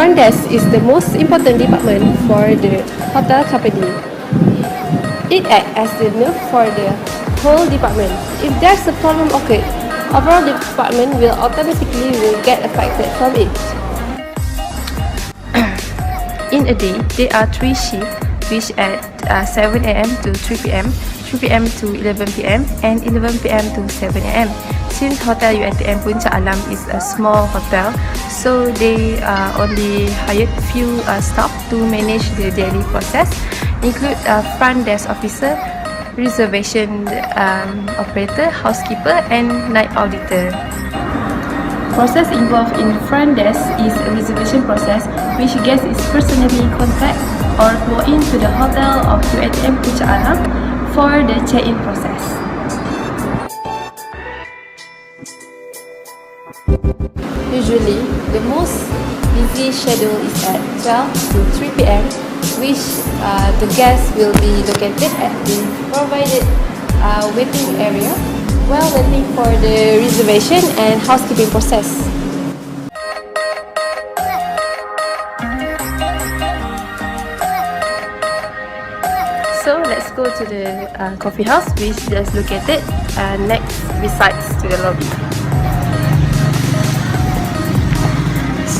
front desk is the most important department for the hotel company. It acts as the nerve for the whole department. If there's a problem occurred, overall department will automatically get affected from it. In a day, there are 3 shifts, which at 7 a.m. to 3 p.m., 3 p.m. to 11 p.m., and 11 p.m. to 7 a.m. Since Hotel UiTM Puncak Alam is a small hotel, so they only hired few staff to manage the daily process, include front desk officer, reservation operator, housekeeper, and night auditor. Process involved in front desk is a reservation process, which guest is personally contact or walk into the hotel of UiTM Puncak Alam for the check-in process. Usually, the most busy schedule is at 12 to 3 p.m., which the guests will be located at the provided waiting area while waiting for the reservation and housekeeping process. So let's go to the coffee house, which is located next besides to the lobby.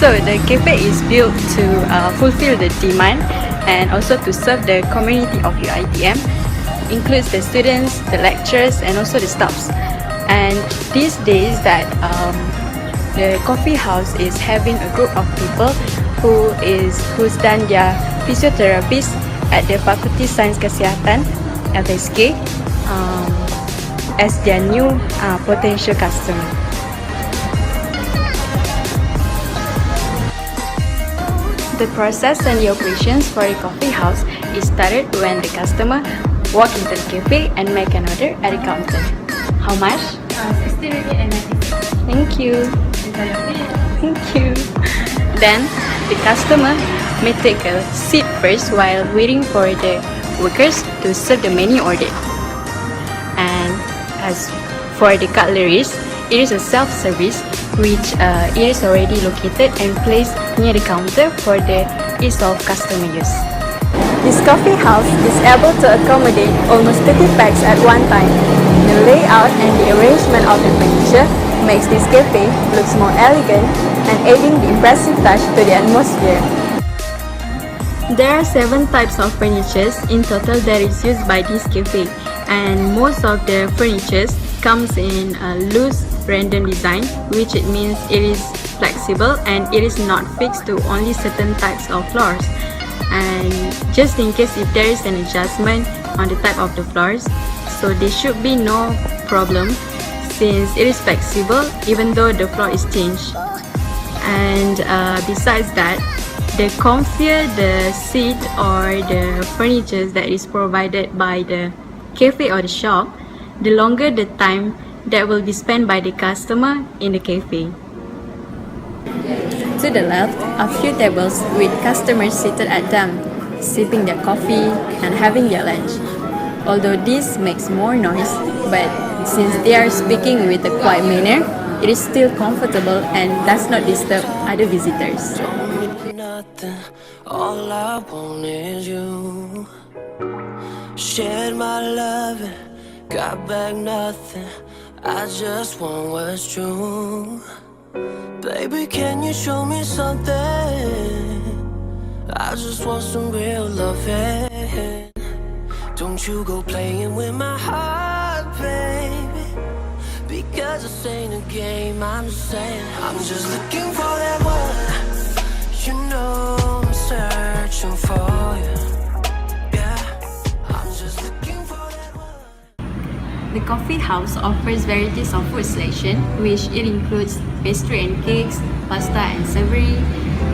So the cafe is built to fulfill the demand and also to serve the community of UiTM, includes the students, the lecturers, and also the staffs. And these days that the coffee house is having a group of people who's done their physiotherapies at the Fakulty Sains Kesihatan FSK as their new potential customer. The process and the operations for the coffee house is started when the customer walk into the cafe and make an order at the counter. How much? 60 ringgit and 90. Thank you. Thank you. Then the customer may take a seat first while waiting for the workers to serve the menu order. And as for the cutleries, it is a self-service which it is already located and placed near the counter for the ease of customer use. This coffee house is able to accommodate almost 30 packs at one time. The layout and the arrangement of the furniture makes this cafe looks more elegant and adding the impressive touch to the atmosphere. There are 7 types of furniture in total that is used by this cafe, and most of the furniture comes in a loose random design, which it means it is flexible and it is not fixed to only certain types of floors. And just in case if there is an adjustment on the type of the floors, so there should be no problem since it is flexible even though the floor is changed. And besides that, the comfier the seat or the furniture that is provided by the cafe or the shop, the longer the time that will be spent by the customer in the cafe. To the left are few tables with customers seated at them, sipping their coffee and having their lunch. Although this makes more noise, but since they are speaking with a quiet manner, it is still comfortable and does not disturb other visitors. All I want is you. Shared my love, got back nothing. I just want what's true. Baby, can you show me something? I just want some real loving. Don't you go playing with my heart, baby, because this ain't a game. I'm just saying, I'm just looking for that one. You know I'm searching for you. Yeah, I'm just looking for that one. The coffee house offers varieties of food selection, which it includes pastry and cakes, pasta and savory.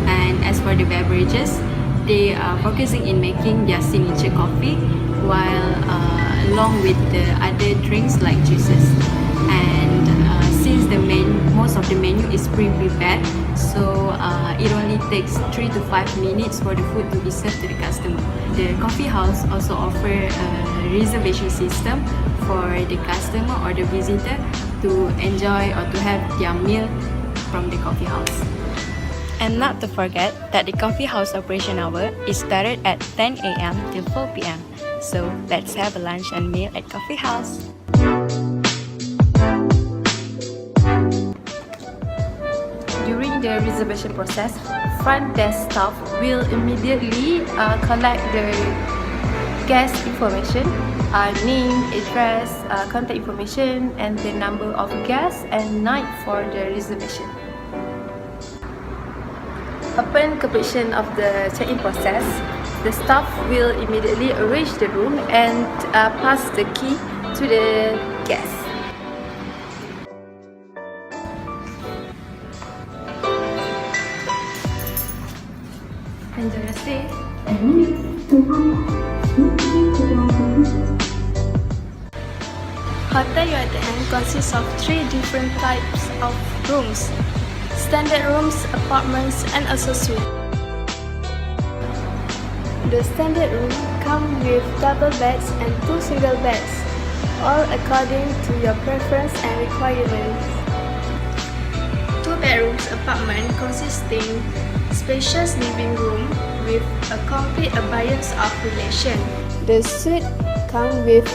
And as for the beverages, they are focusing in making their signature coffee, while along with the other drinks like juices. And since most of the menu is pre-prepared, so it only takes 3 to 5 minutes for the food to be served to the customer. The coffee house also offer a reservation system for the customer or the visitor to enjoy or to have their meal from the coffee house. And not to forget that the coffee house operation hour is started at 10 a.m. till 4 p.m. So let's have a lunch and meal at coffee house. During the reservation process, front desk staff will immediately collect the guest information, name, address, contact information, and the number of guests and night for the reservation. Upon completion of the check-in process, the staff will immediately arrange the room and pass the key to the guest. Enjoy your stay. Hotel UiTM consists of 3 different types of rooms: standard rooms, apartments, and also suite. The standard room comes with double beds and 2 single beds, all according to your preference and requirements. 2 bedrooms apartment consisting spacious living room with a complete abundance of relation. The suite comes with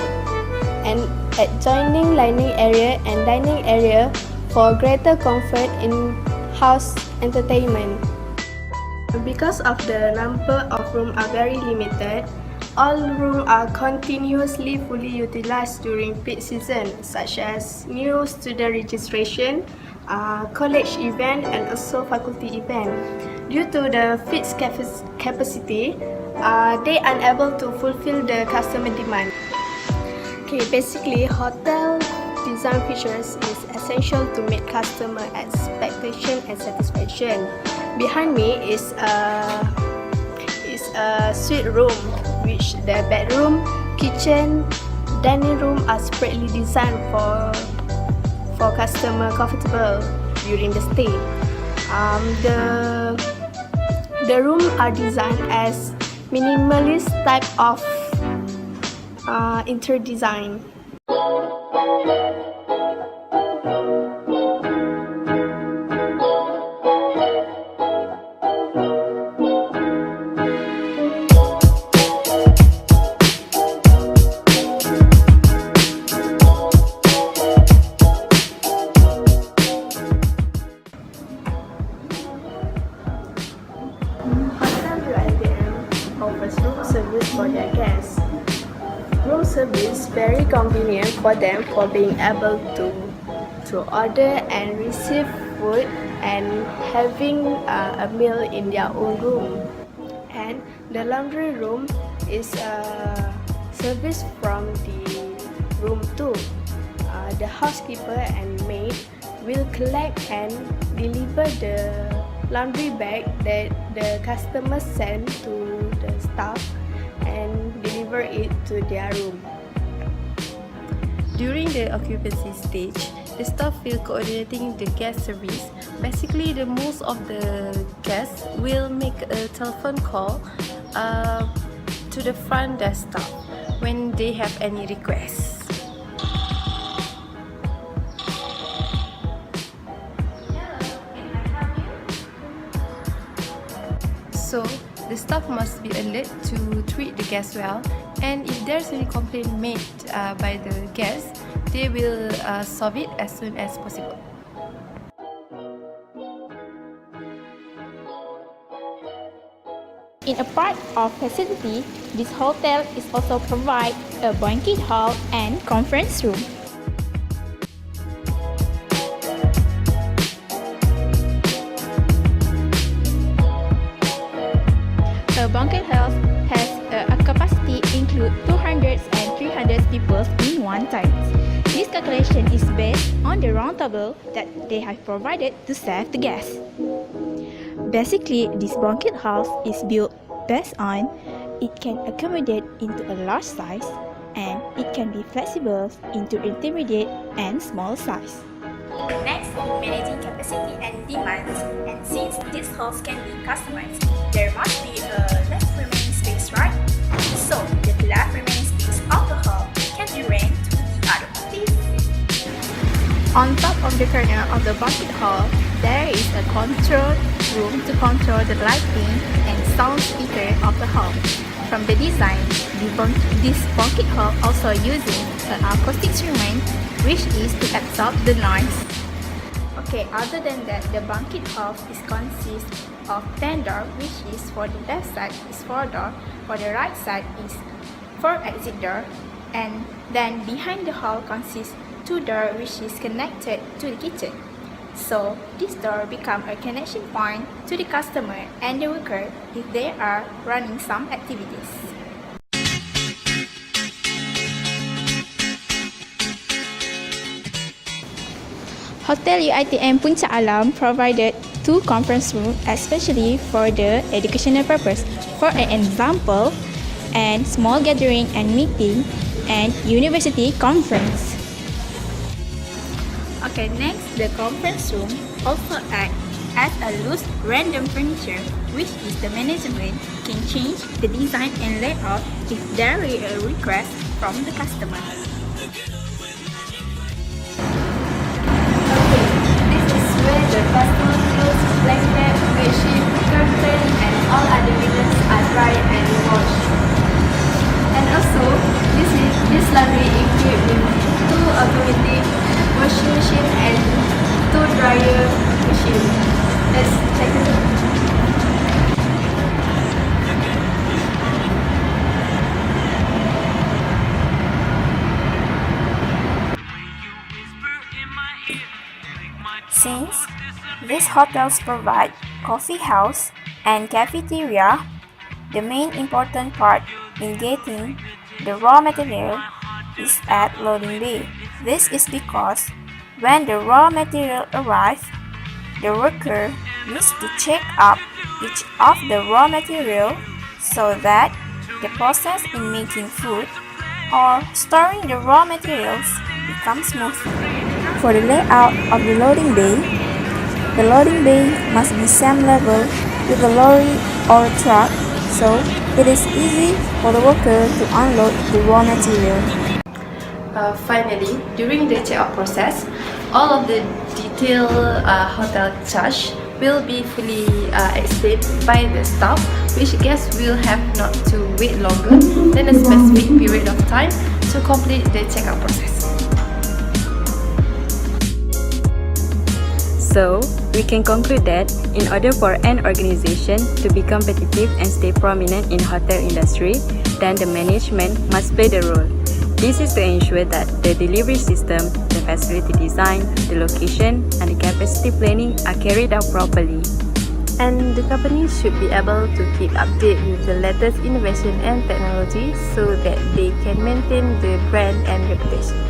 an adjoining dining area and dining area for greater comfort in house entertainment. Because of the number of rooms are very limited, all rooms are continuously fully utilized during peak season, such as new student registration, college event, and also faculty event. Due to the fixed capacity, they are unable to fulfill the customer demand. Okay, basically, hotel design features is essential to meet customer expectation and satisfaction. Behind me is a suite room, which the bedroom, kitchen, dining room are spreadly designed for customer comfortable during the stay. The room are designed as minimalist type of interior design. Hotel UiTM offers room service for their guests. Room service very convenient for them for being able to order and receive food and having a meal in their own room. And the laundry room is a service from the room too. The housekeeper and maid will collect and deliver the laundry bag that the customer send to the staff and deliver it to their room. During the occupancy stage, the staff will coordinating the guest service. Basically, the most of the guests will make a telephone call to the front desk staff when they have any requests. So, the staff must be alert to treat the guests well, and if there's any complaint made by the guests, they will solve it as soon as possible. In a part of facility, this hotel is also provide a banquet hall and conference room. A banquet hall has a capacity include 200 and 300 people in one time. This calculation is based on the round table that they have provided to serve the guests. Basically, this banquet hall is built based on it can accommodate into a large size and it can be flexible into intermediate and small size. Next, managing capacity and demands, and since these halls can be customized, there must be a left remaining space, right? So, the left remaining space of the hall can be rented to the other parties. On top of the corner of the banquet hall, there is a controlled room to control the lighting and sound speaker of the hall. From the design, this banquet hall also using an acoustic instrument, which is to absorb the noise. Okay, other than that, the banquet hall is consists of 10 doors, which is for the left side is 4 doors, for the right side is 4 exit door, and then behind the hall consists 2 doors, which is connected to the kitchen. So this door become a connection point to the customer and the worker if they are running some activities. Hotel UiTM Puncak Alam provided 2 conference rooms especially for the educational purpose. For an example, and small gathering and meeting and university conference. Okay, next, the conference room also acts as a loose random furniture, which is the management can change the design and layout if there is a request from the customer. This is where the customer clothes, blanket, bedsheet, curtain, and all other linens are dried and washed. And also, this laundry equipped with 2 automatic washing machine and 2 dryer machine. Let's check it out. Since these hotels provide coffee house and cafeteria, the main important part in getting the raw material is at loading bay. This is because when the raw material arrives, the worker needs to check up each of the raw material so that the process in making food or storing the raw materials becomes smooth. For the layout of the loading bay must be same level with a lorry or a truck, so it is easy for the worker to unload the raw material. Finally, during the check-out process, all of the detailed hotel charge will be fully explained by the staff, which guests will have not to wait longer than a specific period of time to complete the check-out process. So, we can conclude that in order for an organization to be competitive and stay prominent in hotel industry, then the management must play the role. This is to ensure that the delivery system, the facility design, the location, and the capacity planning are carried out properly. And the company should be able to keep update with the latest innovation and technology so that they can maintain the brand and reputation.